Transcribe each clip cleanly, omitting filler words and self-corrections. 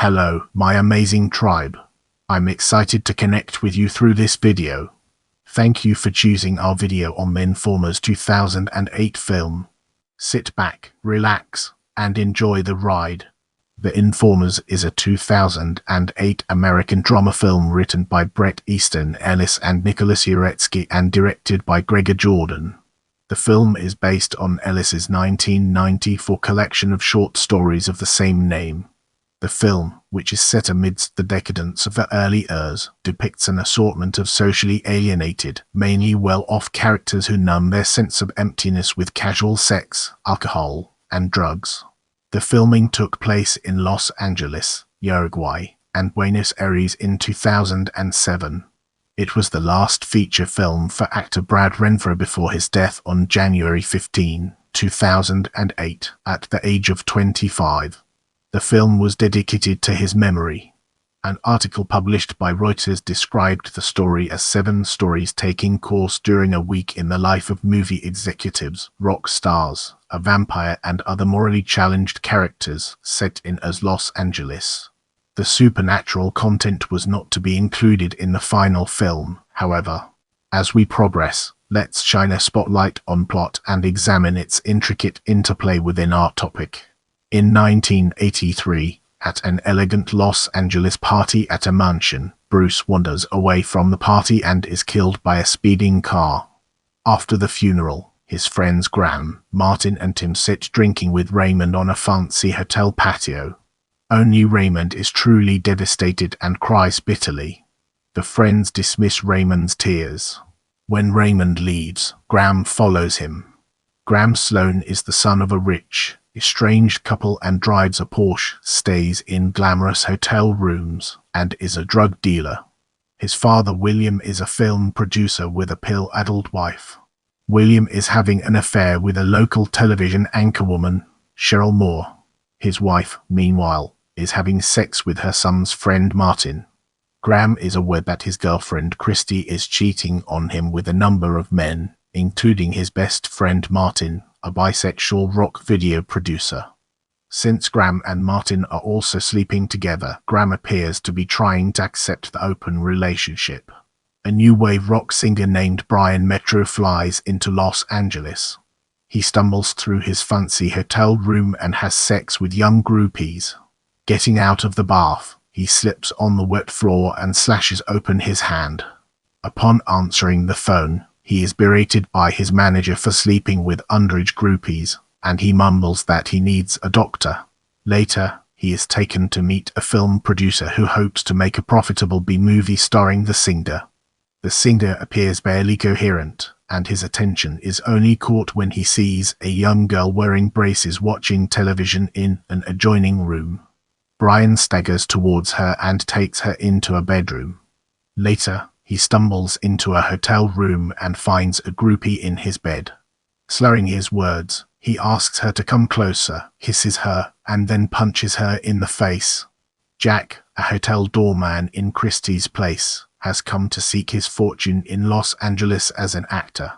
Hello, my amazing tribe. I'm excited to connect with you through this video. Thank you for choosing our video on the Informer's 2008 film. Sit back, relax, and enjoy the ride. The Informers is a 2008 American drama film written by Bret, Easton, Ellis and Nicholas Jarecki and directed by Gregor Jordan. The film is based on Ellis's 1994 collection of short stories of the same name. The film, which is set amidst the decadence of the early years, depicts an assortment of socially alienated, mainly well-off characters who numb their sense of emptiness with casual sex, alcohol, and drugs. The filming took place in Los Angeles, Uruguay, and Buenos Aires in 2007. It was the last feature film for actor Brad Renfro before his death on January 15, 2008, at the age of 25. The film was dedicated to his memory. An article published by Reuters described the story as 7 stories taking course during a week in the life of movie executives, rock stars, a vampire and other morally challenged characters set in Los Angeles. The supernatural content was not to be included in the final film, however. As we progress, let's shine a spotlight on plot and examine its intricate interplay within our topic. In 1983, at an elegant Los Angeles party at a mansion, Bruce wanders away from the party and is killed by a speeding car. After the funeral, his friends Graham, Martin and Tim sit drinking with Raymond on a fancy hotel patio. Only Raymond is truly devastated and cries bitterly. The friends dismiss Raymond's tears. When Raymond leaves, Graham follows him. Graham Sloan is the son of a rich, estranged couple and drives a Porsche, stays in glamorous hotel rooms, and is a drug dealer. His father William is a film producer with a pill-addled wife. William is having an affair with a local television anchorwoman, Cheryl Moore. His wife, meanwhile, is having sex with her son's friend Martin. Graham is aware that his girlfriend Christy is cheating on him with a number of men, including his best friend Martin, a bisexual rock video producer. Since Graham and Martin are also sleeping together, Graham appears to be trying to accept the open relationship. A new wave rock singer named Brian Metro flies into Los Angeles. He stumbles through his fancy hotel room and has sex with young groupies. Getting out of the bath, he slips on the wet floor and slashes open his hand. Upon answering the phone, he is berated by his manager for sleeping with underage groupies, and he mumbles that he needs a doctor. Later, he is taken to meet a film producer who hopes to make a profitable B-movie starring the singer. The singer appears barely coherent, and his attention is only caught when he sees a young girl wearing braces watching television in an adjoining room. Brian staggers towards her and takes her into a bedroom. Later, he stumbles into a hotel room and finds a groupie in his bed. Slurring his words, he asks her to come closer, kisses her, and then punches her in the face. Jack, a hotel doorman in Christie's place, has come to seek his fortune in Los Angeles as an actor.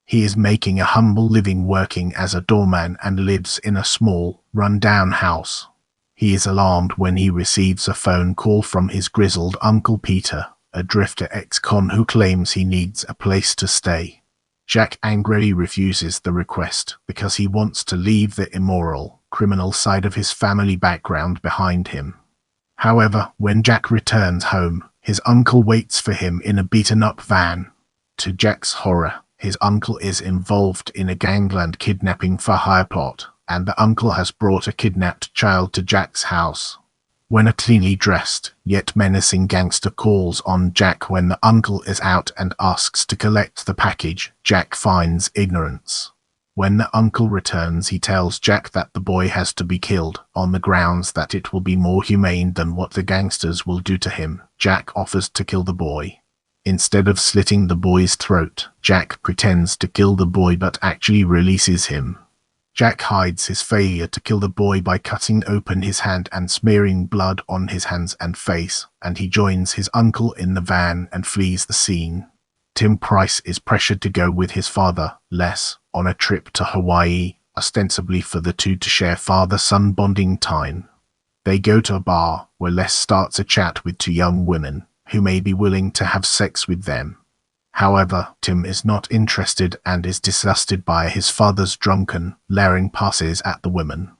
He is making a humble living working as a doorman and lives in a small, run-down house. He is alarmed when he receives a phone call from his grizzled Uncle Peter, a drifter ex-con who claims he needs a place to stay. Jack angrily refuses the request because he wants to leave the immoral, criminal side of his family background behind him. However, when Jack returns home, his uncle waits for him in a beaten-up van. To Jack's horror, his uncle is involved in a gangland kidnapping for hire plot, and the uncle has brought a kidnapped child to Jack's house. When a cleanly dressed, yet menacing gangster calls on Jack when the uncle is out and asks to collect the package, Jack feigns ignorance. When the uncle returns, he tells Jack that the boy has to be killed, on the grounds that it will be more humane than what the gangsters will do to him. Jack offers to kill the boy. Instead of slitting the boy's throat, Jack pretends to kill the boy but actually releases him. Jack hides his failure to kill the boy by cutting open his hand and smearing blood on his hands and face, and he joins his uncle in the van and flees the scene. Tim Price is pressured to go with his father, Les, on a trip to Hawaii, ostensibly for the two to share father-son bonding time. They go to a bar where Les starts a chat with two young women who may be willing to have sex with them. However, Tim is not interested and is disgusted by his father's drunken, leering passes at the women.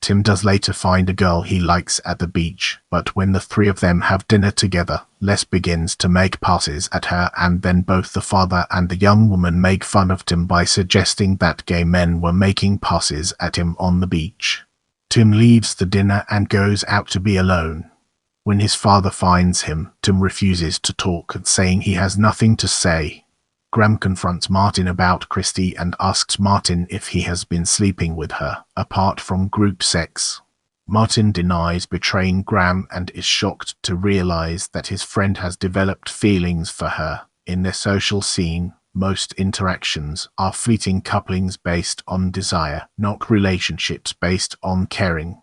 Tim does later find a girl he likes at the beach, but when the three of them have dinner together, Les begins to make passes at her, and then both the father and the young woman make fun of Tim by suggesting that gay men were making passes at him on the beach. Tim leaves the dinner and goes out to be alone. When his father finds him, Tim refuses to talk, saying he has nothing to say. Graham confronts Martin about Christy and asks Martin if he has been sleeping with her, apart from group sex. Martin denies betraying Graham and is shocked to realize that his friend has developed feelings for her. In their social scene, most interactions are fleeting couplings based on desire, not relationships based on caring.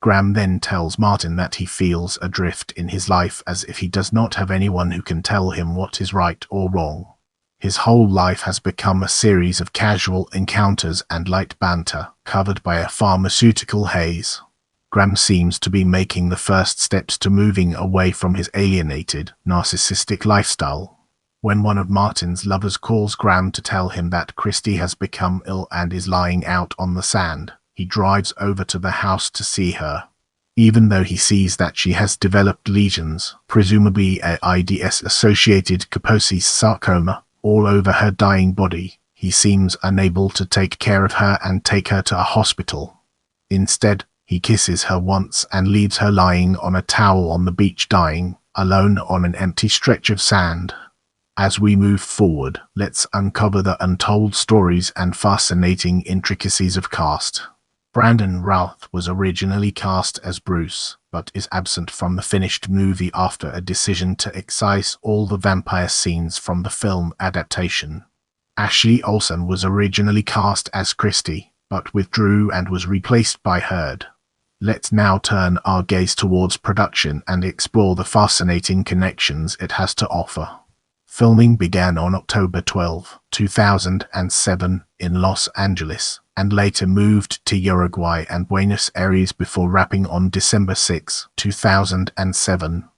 Graham then tells Martin that he feels adrift in his life, as if he does not have anyone who can tell him what is right or wrong. His whole life has become a series of casual encounters and light banter, covered by a pharmaceutical haze. Graham seems to be making the first steps to moving away from his alienated, narcissistic lifestyle. When one of Martin's lovers calls Graham to tell him that Christy has become ill and is lying out on the sand, he drives over to the house to see her. Even though he sees that she has developed lesions, presumably a AIDS-associated Kaposi's sarcoma, all over her dying body, he seems unable to take care of her and take her to a hospital. Instead, he kisses her once and leaves her lying on a towel on the beach dying, alone on an empty stretch of sand. As we move forward, let's uncover the untold stories and fascinating intricacies of cast. Brandon Routh was originally cast as Bruce, but is absent from the finished movie after a decision to excise all the vampire scenes from the film adaptation. Ashley Olsen was originally cast as Christy, but withdrew and was replaced by Heard. Let's now turn our gaze towards production and explore the fascinating connections it has to offer. Filming began on October 12, 2007 in Los Angeles, and later moved to Uruguay and Buenos Aires before wrapping on December 6, 2007.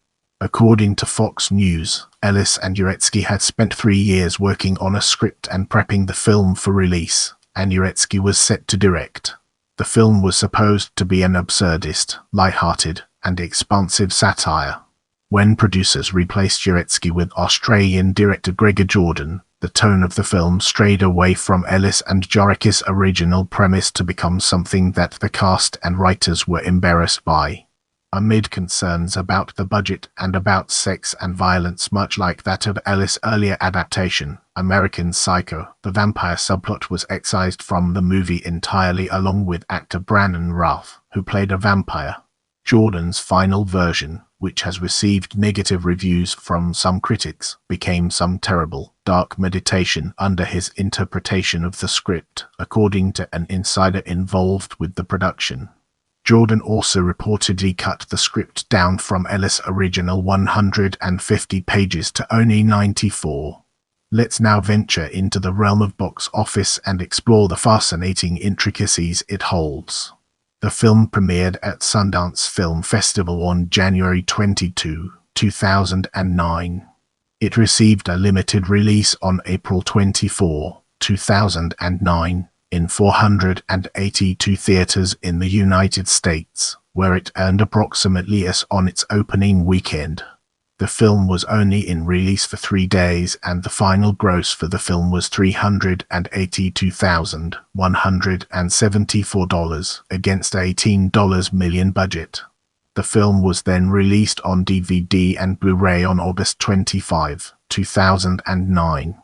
According to Fox News, Ellis and Jarecki had spent 3 years working on a script and prepping the film for release, and Jarecki was set to direct. The film was supposed to be an absurdist, light-hearted, and expansive satire. When producers replaced Jarecki with Australian director Gregor Jordan, the tone of the film strayed away from Ellis and Jarecki's original premise to become something that the cast and writers were embarrassed by. Amid concerns about the budget and about sex and violence much like that of Ellis' earlier adaptation, American Psycho, the vampire subplot was excised from the movie entirely along with actor Brandon Routh, who played a vampire. Jordan's final version, which has received negative reviews from some critics, became some terrible, dark meditation under his interpretation of the script, according to an insider involved with the production. Jordan also reportedly cut the script down from Ellis' original 150 pages to only 94. Let's now venture into the realm of box office and explore the fascinating intricacies it holds. The film premiered at Sundance Film Festival on January 22, 2009. It received a limited release on April 24, 2009, in 482 theaters in the United States, where it earned approximately as on its opening weekend. The film was only in release for 3 days, and the final gross for the film was $382,174 against $18 million budget. The film was then released on DVD and Blu-ray on August 25, 2009.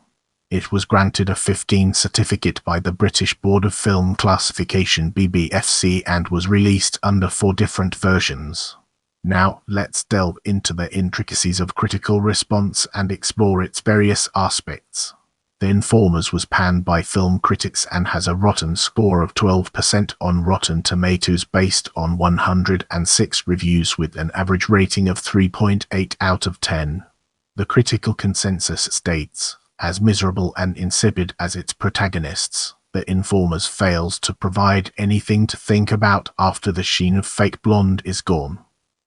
It was granted a 15 certificate by the British Board of Film Classification (BBFC) and was released under 4 different versions. Now, let's delve into the intricacies of critical response and explore its various aspects. The Informers was panned by film critics and has a rotten score of 12% on Rotten Tomatoes based on 106 reviews with an average rating of 3.8 out of 10. The critical consensus states, as miserable and insipid as its protagonists, The Informers fails to provide anything to think about after the sheen of fake blonde is gone.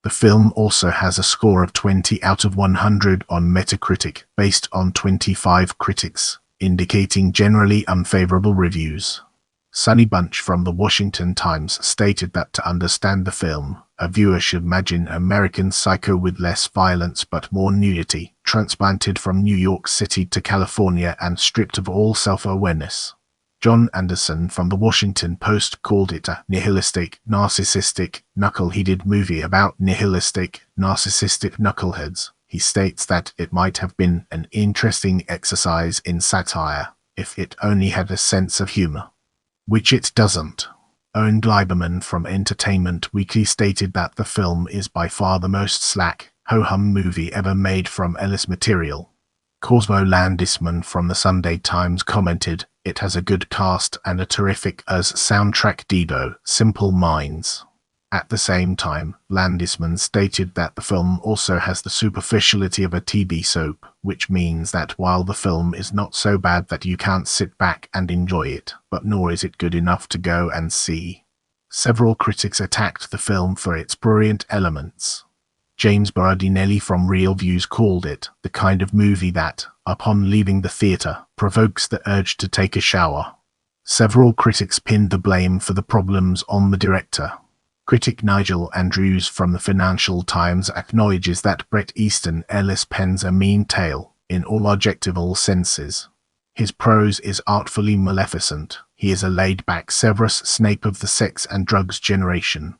The film also has a score of 20 out of 100 on Metacritic, based on 25 critics, indicating generally unfavorable reviews. Sonny Bunch from the Washington Times stated that to understand the film, a viewer should imagine American Psycho with less violence but more nudity, transplanted from New York City to California and stripped of all self-awareness. John Anderson from the Washington Post called it a nihilistic, narcissistic, knuckle-headed movie about nihilistic, narcissistic knuckleheads. He states that it might have been an interesting exercise in satire, if it only had a sense of humor. Which it doesn't. Owen Gleiberman from Entertainment Weekly stated that the film is by far the most slack, ho-hum movie ever made from Ellis material. Cosmo Landisman from the Sunday Times commented, "It has a good cast and a terrific as soundtrack Dido, Simple Minds." At the same time, Landisman stated that the film also has the superficiality of a TV soap, which means that while the film is not so bad that you can't sit back and enjoy it, but nor is it good enough to go and see. Several critics attacked the film for its prurient elements. James Bardinelli from Real Views called it the kind of movie that, upon leaving the theater, provokes the urge to take a shower. Several critics pinned the blame for the problems on the director. Critic Nigel Andrews from the Financial Times acknowledges that Bret Easton Ellis pens a mean tale, in all objectival senses. His prose is artfully maleficent. He is a laid-back Severus Snape of the sex and drugs generation.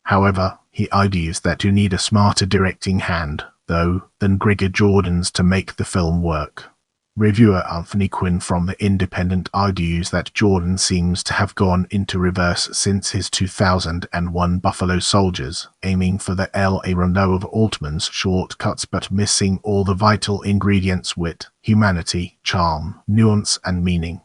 However, he argues that you need a smarter directing hand, though, than Gregor Jordan's to make the film work. Reviewer Anthony Quinn from The Independent argues that Jordan seems to have gone into reverse since his 2001 Buffalo Soldiers, aiming for the L.A. Rondeau of Altman's shortcuts but missing all the vital ingredients: wit, humanity, charm, nuance and meaning.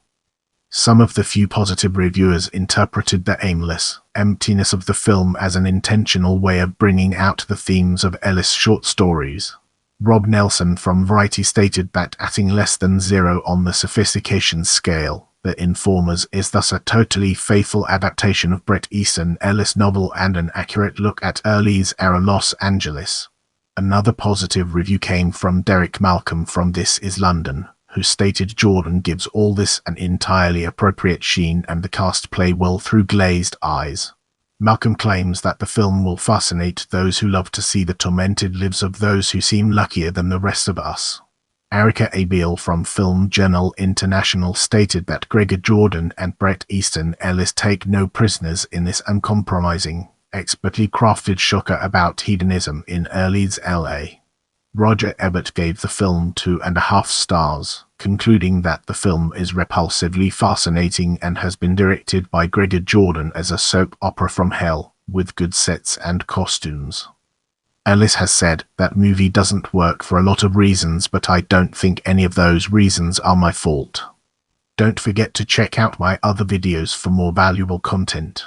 Some of the few positive reviewers interpreted the aimless emptiness of the film as an intentional way of bringing out the themes of Ellis' short stories. Rob Nelson from Variety stated that adding less than 0 on the sophistication scale, The Informers is thus a totally faithful adaptation of Bret Easton Ellis' novel and an accurate look at Early's era Los Angeles. Another positive review came from Derek Malcolm from This Is London, who stated Jordan gives all this an entirely appropriate sheen and the cast play well through glazed eyes. Malcolm claims that the film will fascinate those who love to see the tormented lives of those who seem luckier than the rest of us. Erica Abiel from Film Journal International stated that Gregor Jordan and Bret Easton Ellis take no prisoners in this uncompromising, expertly crafted shocker about hedonism in Early's L.A. Roger Ebert gave the film 2.5 stars, concluding that the film is repulsively fascinating and has been directed by Gregor Jordan as a soap opera from hell, with good sets and costumes. Ellis has said, "That movie doesn't work for a lot of reasons, but I don't think any of those reasons are my fault." Don't forget to check out my other videos for more valuable content.